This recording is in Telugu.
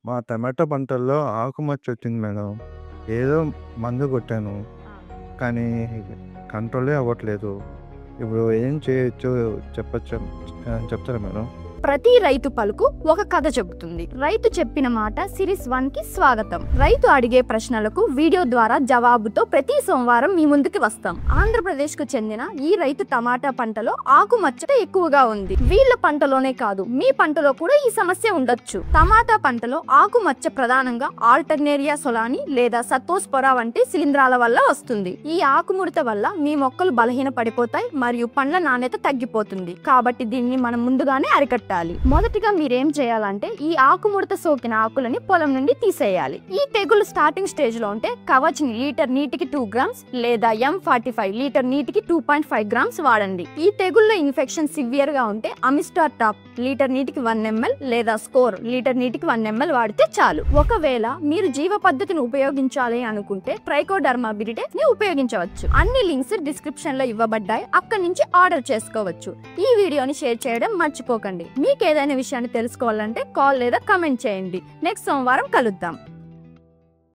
మా టమాటో పంటల్లో ఆకుమచ్చ వచ్చింది మేడం. ఏదో మందు కొట్టాను. కానీ కంట్రోలే అవ్వట్లేదు. ఇప్పుడు ఏం చేయొచ్చో చెప్తారా మేడం? ప్రతి రైతు పలుకు ఒక కథ చెబుతుంది. రైతు చెప్పిన మాట సిరీస్ 1 కి స్వాగతం. రైతు అడిగే ప్రశ్నలకు వీడియో ద్వారా జవాబుతో ప్రతి సోమవారం మీ ముందుకు వస్తాం. ఆంధ్రప్రదేశ్ కు చెందిన ఈ రైతు టమాటా పంటలో ఆకుమచ్చ ఎక్కువగా ఉంది. వీళ్ళ పంటలోనే కాదు, మీ పంటలో కూడా ఈ సమస్య ఉండొచ్చు. టమాటా పంటలో ఆకుమచ్చ ప్రధానంగా ఆల్టర్నేరియా సొలాని లేదా సత్తోస్పోరా వంటి శిలీంధ్రాల వల్ల వస్తుంది. ఈ ఆకుముడత వల్ల మీ మొక్కలు బలహీన పడిపోతాయి మరియు పండ్ల నాణ్యత తగ్గిపోతుంది. కాబట్టి దీన్ని మనం ముందుగానే అరికట్టాలి. మొదటిగా మీరేం చేయాలంటే ఈ ఆకుముడత సోకిన ఆకులని పొలం నుండి తీసేయాలి. ఈ తెగులు స్టార్టింగ్ స్టేజ్ లో ఉంటే కవచ్ ని లీటర్ నీటికి 2 గ్రామ్స్ లేదా M45 లీటర్ నీటికి 2.5 గ్రామ్స్ వాడండి. ఈ తెగుల్లో ఇన్ఫెక్షన్ సివియర్ గా ఉంటే అమిస్టార్ టాప్ లీటర్ నీటికి 1 ml లేదా స్కోర్ లీటర్ నీటికి 1 ml వాడితే చాలు. ఒకవేళ మీరు జీవ పద్ధతిని ఉపయోగించాలి అనుకుంటే ట్రైకోడర్మా విరిడే ని ఉపయోగించవచ్చు. అన్ని లింక్స్ డిస్క్రిప్షన్ లో ఇవ్వబడ్డాయి, అక్కడి నుంచి ఆర్డర్ చేసుకోవచ్చు. ఈ వీడియోని షేర్ చేయడం మర్చిపోకండి. మీకు ఏదైనా విషయాన్ని తెలుసుకోవాలంటే కాల్ లేదా కమెంట్ చేయండి. నెక్స్ట్ సోమవారం కలుద్దాం.